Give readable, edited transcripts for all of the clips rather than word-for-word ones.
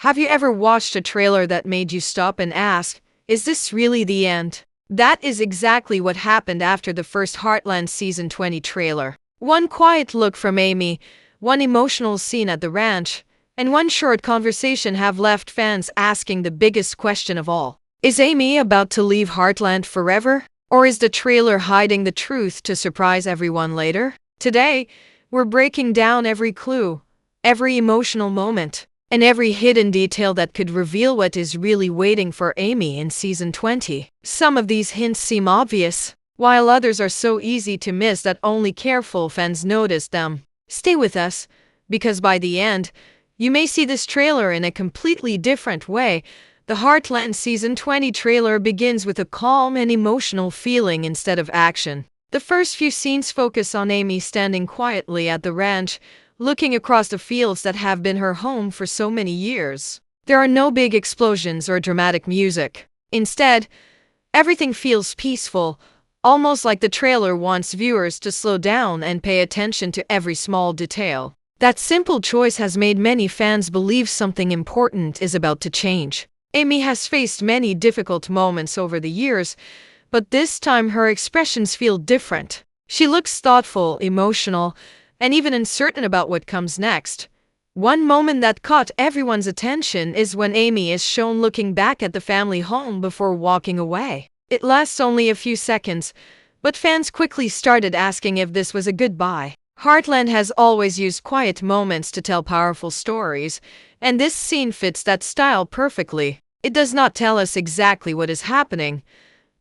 Have you ever watched a trailer that made you stop and ask, is this really the end? That is exactly what happened after the first Heartland Season 20 trailer. One quiet look from Amy, one emotional scene at the ranch, and one short conversation have left fans asking the biggest question of all. Is Amy about to leave Heartland forever? Or is the trailer hiding the truth to surprise everyone later? Today, we're breaking down every clue, every emotional moment, and every hidden detail that could reveal what is really waiting for Amy in Season 20. Some of these hints seem obvious, while others are so easy to miss that only careful fans notice them. Stay with us, because by the end, you may see this trailer in a completely different way. The Heartland Season 20 trailer begins with a calm and emotional feeling instead of action. The first few scenes focus on Amy standing quietly at the ranch, looking across the fields that have been her home for so many years. There are no big explosions or dramatic music. Instead, everything feels peaceful, almost like the trailer wants viewers to slow down and pay attention to every small detail. That simple choice has made many fans believe something important is about to change. Amy has faced many difficult moments over the years, but this time her expressions feel different. She looks thoughtful, emotional, and even uncertain about what comes next. One moment that caught everyone's attention is when Amy is shown looking back at the family home before walking away. It lasts only a few seconds, but fans quickly started asking if this was a goodbye. Heartland has always used quiet moments to tell powerful stories, and this scene fits that style perfectly. It does not tell us exactly what is happening,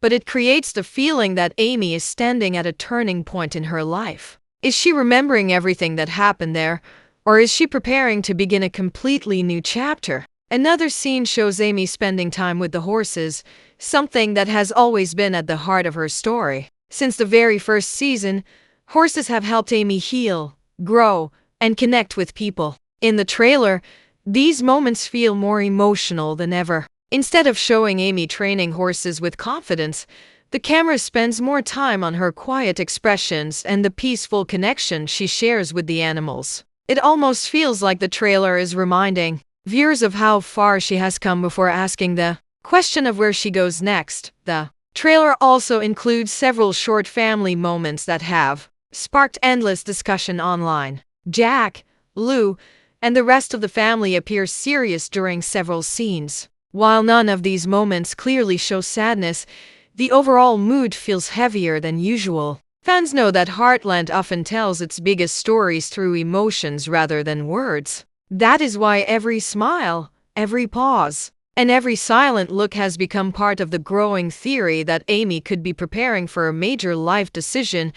but it creates the feeling that Amy is standing at a turning point in her life. Is she remembering everything that happened there, or is she preparing to begin a completely new chapter? Another scene shows Amy spending time with the horses, something that has always been at the heart of her story. Since the very first season, horses have helped Amy heal, grow, and connect with people. In the trailer, these moments feel more emotional than ever. Instead of showing Amy training horses with confidence, the camera spends more time on her quiet expressions and the peaceful connection she shares with the animals. It almost feels like the trailer is reminding viewers of how far she has come before asking the question of where she goes next. The trailer also includes several short family moments that have sparked endless discussion online. Jack, Lou, and the rest of the family appear serious during several scenes. While none of these moments clearly show sadness, the overall mood feels heavier than usual. Fans know that Heartland often tells its biggest stories through emotions rather than words. That is why every smile, every pause, and every silent look has become part of the growing theory that Amy could be preparing for a major life decision.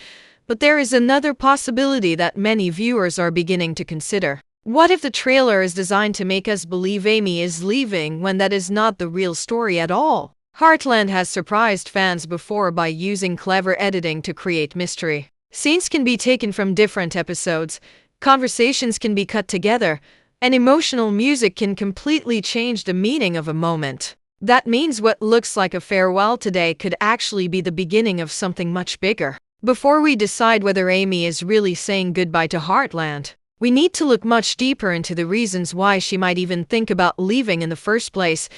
But there is another possibility that many viewers are beginning to consider. What if the trailer is designed to make us believe Amy is leaving when that is not the real story at all? Heartland has surprised fans before by using clever editing to create mystery. Scenes can be taken from different episodes, conversations can be cut together, and emotional music can completely change the meaning of a moment. That means what looks like a farewell today could actually be the beginning of something much bigger. Before we decide whether Amy is really saying goodbye to Heartland, we need to look much deeper into the reasons why she might even think about leaving in the first place.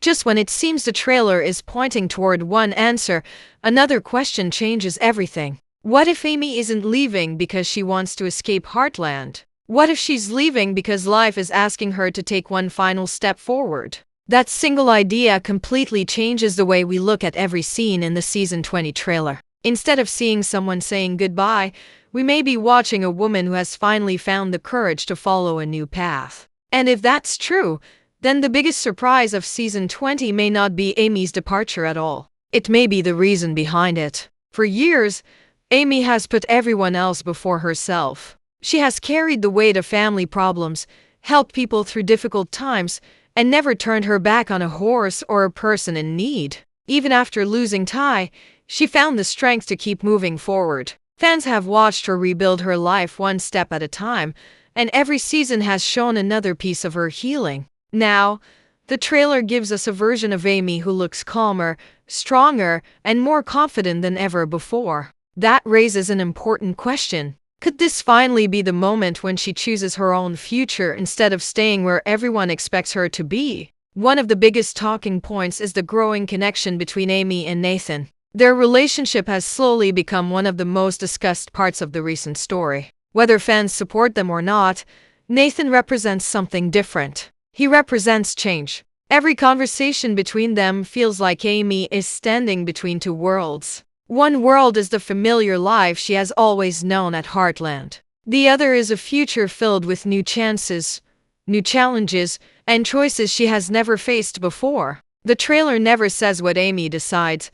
Just when it seems the trailer is pointing toward one answer, another question changes everything. What if Amy isn't leaving because she wants to escape Heartland? What if she's leaving because life is asking her to take one final step forward? That single idea completely changes the way we look at every scene in the Season 20 trailer. Instead of seeing someone saying goodbye, we may be watching a woman who has finally found the courage to follow a new path. And if that's true, then the biggest surprise of Season 20 may not be Amy's departure at all. It may be the reason behind it. For years, Amy has put everyone else before herself. She has carried the weight of family problems, helped people through difficult times, and never turned her back on a horse or a person in need. Even after losing Ty, she found the strength to keep moving forward. Fans have watched her rebuild her life one step at a time, and every season has shown another piece of her healing. Now, the trailer gives us a version of Amy who looks calmer, stronger, and more confident than ever before. That raises an important question. Could this finally be the moment when she chooses her own future instead of staying where everyone expects her to be? One of the biggest talking points is the growing connection between Amy and Nathan. Their relationship has slowly become one of the most discussed parts of the recent story. Whether fans support them or not, Nathan represents something different. He represents change. Every conversation between them feels like Amy is standing between two worlds. One world is the familiar life she has always known at Heartland. The other is a future filled with new chances, new challenges, and choices she has never faced before. The trailer never says what Amy decides,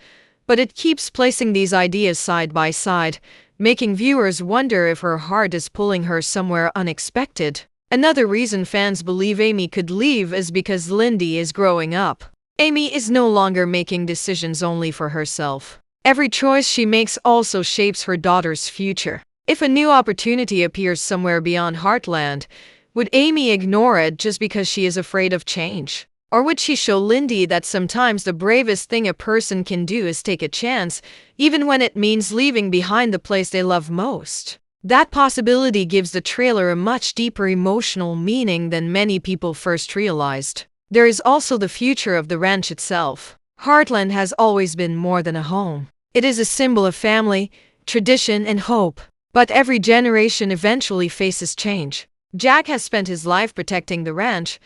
but it keeps placing these ideas side by side, making viewers wonder if her heart is pulling her somewhere unexpected. Another reason fans believe Amy could leave is because Lindy is growing up. Amy is no longer making decisions only for herself. Every choice she makes also shapes her daughter's future. If a new opportunity appears somewhere beyond Heartland, would Amy ignore it just because she is afraid of change? Or would she show Lindy that sometimes the bravest thing a person can do is take a chance, even when it means leaving behind the place they love most? That possibility gives the trailer a much deeper emotional meaning than many people first realized. There is also the future of the ranch itself. Heartland has always been more than a home. It is a symbol of family, tradition, and hope. But every generation eventually faces change. Jack has spent his life protecting the ranch,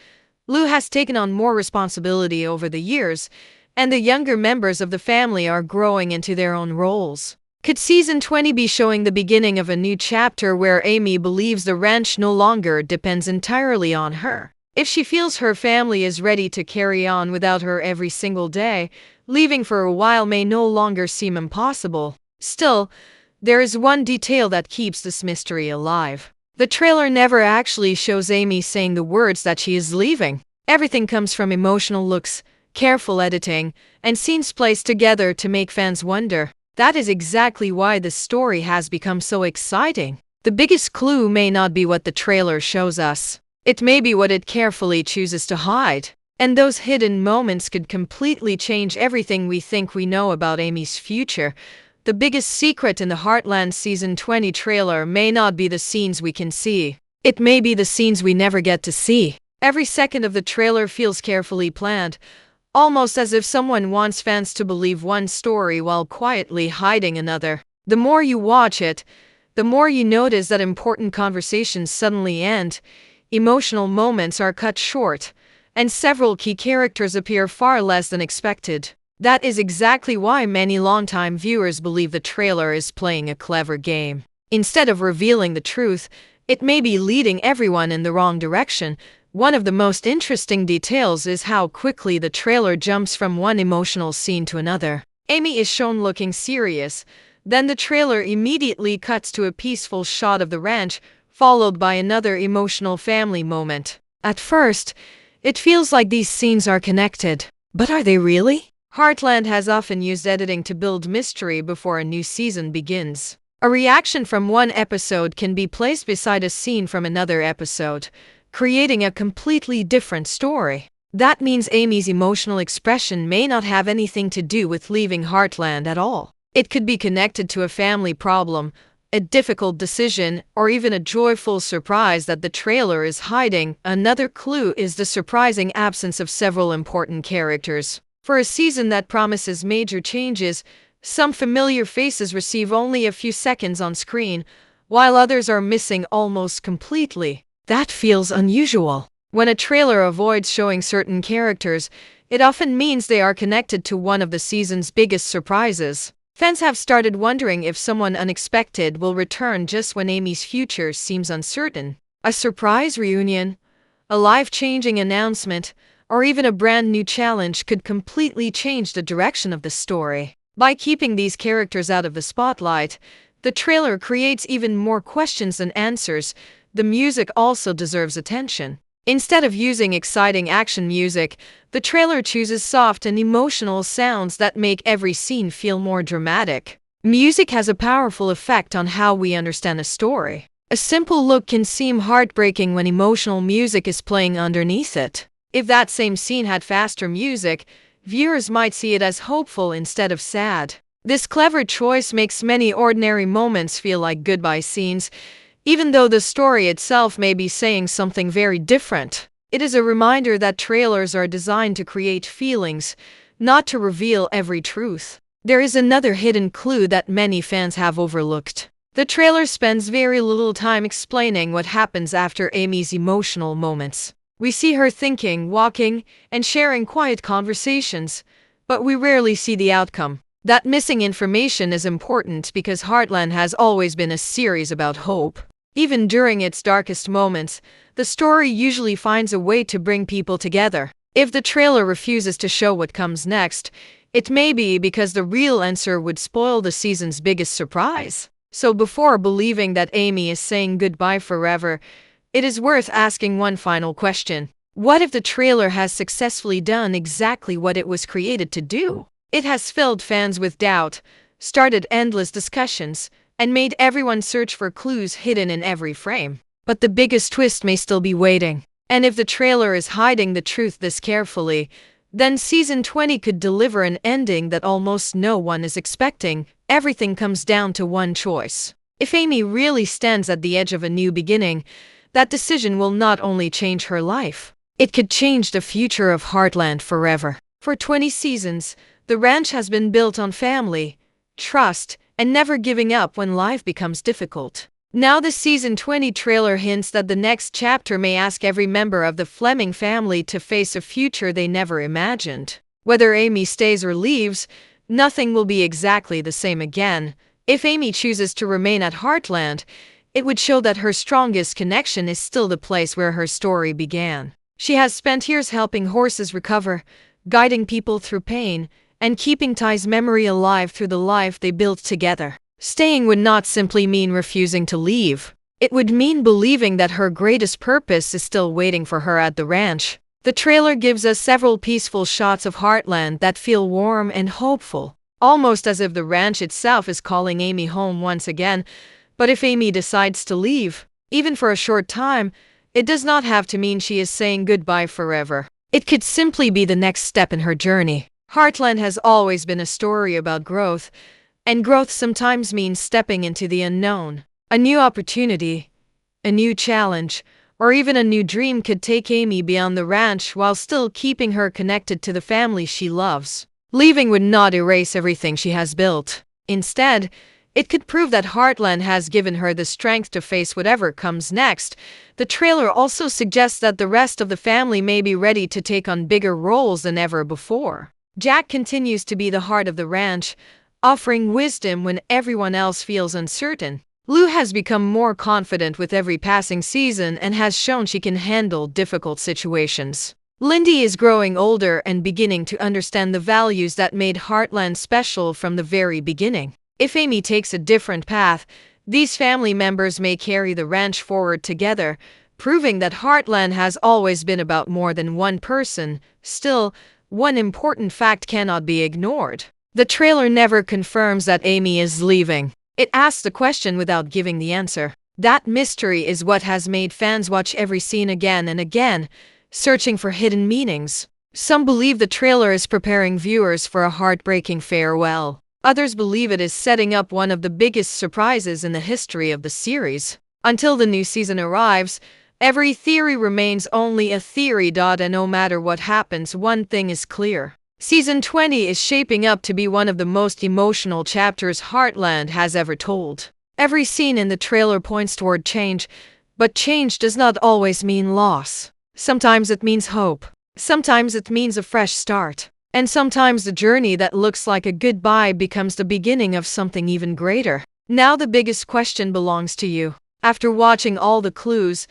Lou has taken on more responsibility over the years, and the younger members of the family are growing into their own roles. Could season 20 be showing the beginning of a new chapter where Amy believes the ranch no longer depends entirely on her? If she feels her family is ready to carry on without her every single day, leaving for a while may no longer seem impossible. Still, there is one detail that keeps this mystery alive. The trailer never actually shows Amy saying the words that she is leaving. Everything comes from emotional looks, careful editing, and scenes placed together to make fans wonder. That is exactly why the story has become so exciting. The biggest clue may not be what the trailer shows us. It may be what it carefully chooses to hide. And those hidden moments could completely change everything we think we know about Amy's future. The biggest secret in the Heartland Season 20 trailer may not be the scenes we can see. It may be the scenes we never get to see. Every second of the trailer feels carefully planned, almost as if someone wants fans to believe one story while quietly hiding another. The more you watch it, the more you notice that important conversations suddenly end, emotional moments are cut short, and several key characters appear far less than expected. That is exactly why many longtime viewers believe the trailer is playing a clever game. Instead of revealing the truth, it may be leading everyone in the wrong direction. One of the most interesting details is how quickly the trailer jumps from one emotional scene to another. Amy is shown looking serious, then the trailer immediately cuts to a peaceful shot of the ranch, followed by another emotional family moment. At first, it feels like these scenes are connected. But are they really? Heartland has often used editing to build mystery before a new season begins. A reaction from one episode can be placed beside a scene from another episode, creating a completely different story. That means Amy's emotional expression may not have anything to do with leaving Heartland at all. It could be connected to a family problem, a difficult decision, or even a joyful surprise that the trailer is hiding. Another clue is the surprising absence of several important characters. For a season that promises major changes, some familiar faces receive only a few seconds on screen, while others are missing almost completely. That feels unusual. When a trailer avoids showing certain characters, it often means they are connected to one of the season's biggest surprises. Fans have started wondering if someone unexpected will return just when Amy's future seems uncertain. A surprise reunion, a life-changing announcement, or even a brand new challenge could completely change the direction of the story. By keeping these characters out of the spotlight, the trailer creates even more questions than answers. The music also deserves attention. Instead of using exciting action music, the trailer chooses soft and emotional sounds that make every scene feel more dramatic. Music has a powerful effect on how we understand a story. A simple look can seem heartbreaking when emotional music is playing underneath it. If that same scene had faster music, viewers might see it as hopeful instead of sad. This clever choice makes many ordinary moments feel like goodbye scenes, Even though the story itself may be saying something very different, it is a reminder that trailers are designed to create feelings, not to reveal every truth. There is another hidden clue that many fans have overlooked. The trailer spends very little time explaining what happens after Amy's emotional moments. We see her thinking, walking, and sharing quiet conversations, but we rarely see the outcome. That missing information is important because Heartland has always been a series about hope. Even during its darkest moments, the story usually finds a way to bring people together. If the trailer refuses to show what comes next, it may be because the real answer would spoil the season's biggest surprise. So before believing that Amy is saying goodbye forever, it is worth asking one final question. What if the trailer has successfully done exactly what it was created to do? It has filled fans with doubt, started endless discussions, and made everyone search for clues hidden in every frame. But the biggest twist may still be waiting. And if the trailer is hiding the truth this carefully, then season 20 could deliver an ending that almost no one is expecting. Everything comes down to one choice. If Amy really stands at the edge of a new beginning, that decision will not only change her life, it could change the future of Heartland forever. For 20 seasons, the ranch has been built on family, trust, and never giving up when life becomes difficult. Now the season 20 trailer hints that the next chapter may ask every member of the Fleming family to face a future they never imagined. Whether Amy stays or leaves, nothing will be exactly the same again. If Amy chooses to remain at Heartland, it would show that her strongest connection is still the place where her story began. She has spent years helping horses recover, guiding people through pain, and keeping Ty's memory alive through the life they built together. Staying would not simply mean refusing to leave. It would mean believing that her greatest purpose is still waiting for her at the ranch. The trailer gives us several peaceful shots of Heartland that feel warm and hopeful, almost as if the ranch itself is calling Amy home once again. But if Amy decides to leave, even for a short time, it does not have to mean she is saying goodbye forever. It could simply be the next step in her journey. Heartland has always been a story about growth, and growth sometimes means stepping into the unknown. A new opportunity, a new challenge, or even a new dream could take Amy beyond the ranch while still keeping her connected to the family she loves. Leaving would not erase everything she has built. Instead, it could prove that Heartland has given her the strength to face whatever comes next. The trailer also suggests that the rest of the family may be ready to take on bigger roles than ever before. Jack continues to be the heart of the ranch, offering wisdom when everyone else feels uncertain. Lou has become more confident with every passing season and has shown she can handle difficult situations. Lindy is growing older and beginning to understand the values that made Heartland special from the very beginning. If Amy takes a different path, these family members may carry the ranch forward together, proving that Heartland has always been about more than one person. Still, one important fact cannot be ignored. The trailer never confirms that Amy is leaving. It asks the question without giving the answer. That mystery is what has made fans watch every scene again and again, searching for hidden meanings. Some believe the trailer is preparing viewers for a heartbreaking farewell. Others believe it is setting up one of the biggest surprises in the history of the series. Until the new season arrives, every theory remains only a theory. And no matter what happens, one thing is clear. Season 20 is shaping up to be one of the most emotional chapters Heartland has ever told. Every scene in the trailer points toward change, but change does not always mean loss. Sometimes it means hope. Sometimes it means a fresh start. And sometimes the journey that looks like a goodbye becomes the beginning of something even greater. Now the biggest question belongs to you. After watching all the clues,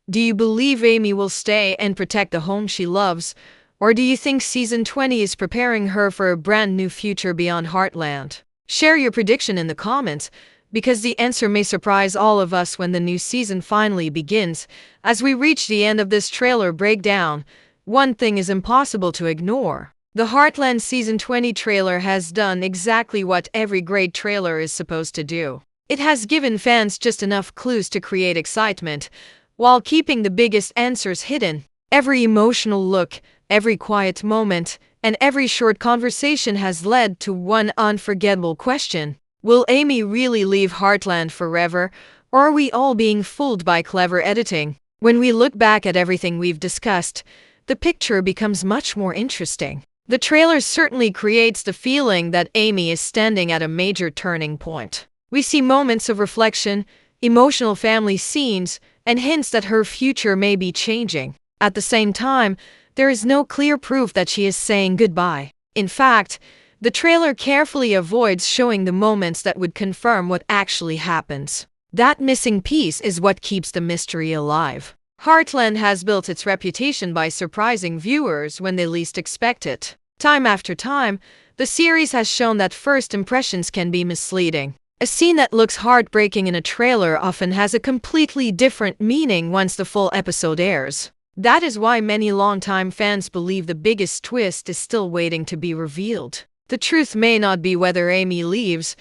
do you believe Amy will stay and protect the home she loves? Or do you think season 20 is preparing her for a brand new future beyond Heartland? Share your prediction in the comments, because the answer may surprise all of us when the new season finally begins. As we reach the end of this trailer breakdown, one thing is impossible to ignore. The Heartland season 20 trailer has done exactly what every great trailer is supposed to do. It has given fans just enough clues to create excitement, while keeping the biggest answers hidden. Every emotional look, every quiet moment, and every short conversation has led to one unforgettable question. Will Amy really leave Heartland forever, Or are we all being fooled by clever editing? When we look back at everything we've discussed, the picture becomes much more interesting. The trailer certainly creates the feeling that Amy is standing at a major turning point. We see moments of reflection, emotional family scenes, and hints that her future may be changing. At the same time, there is no clear proof that she is saying goodbye. In fact, the trailer carefully avoids showing the moments that would confirm what actually happens. That missing piece is what keeps the mystery alive. Heartland has built its reputation by surprising viewers when they least expect it. Time after time, the series has shown that first impressions can be misleading. A scene that looks heartbreaking in a trailer often has a completely different meaning once the full episode airs. That is why many longtime fans believe the biggest twist is still waiting to be revealed. The truth may not be whether Amy leaves,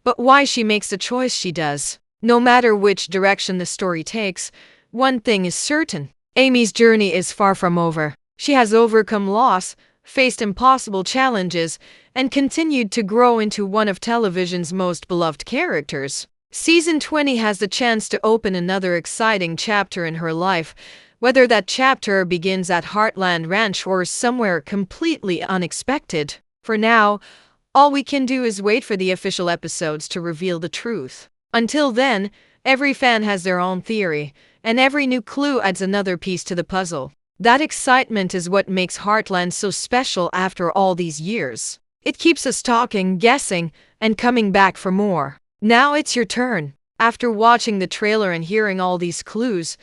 but why she makes the choice she does. No matter which direction the story takes, one thing is certain: Amy's journey is far from over. She has overcome loss, faced impossible challenges, and continued to grow into one of television's most beloved characters. Season 20 has the chance to open another exciting chapter in her life, whether that chapter begins at Heartland Ranch or somewhere completely unexpected. For now, all we can do is wait for the official episodes to reveal the truth. Until then, every fan has their own theory, and every new clue adds another piece to the puzzle. That excitement is what makes Heartland so special after all these years. It keeps us talking, guessing, and coming back for more. Now it's your turn. After watching the trailer and hearing all these clues,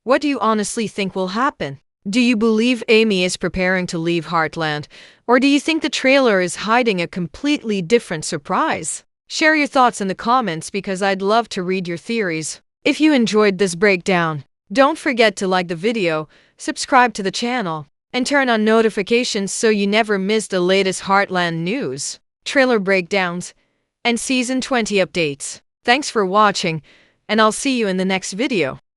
what do you honestly think will happen? Do you believe Amy is preparing to leave Heartland, or do you think the trailer is hiding a completely different surprise? Share your thoughts in the comments because I'd love to read your theories. If you enjoyed this breakdown, don't forget to like the video, subscribe to the channel, and turn on notifications so you never miss the latest Heartland news, trailer breakdowns, and Season 20 updates. Thanks for watching, and I'll see you in the next video.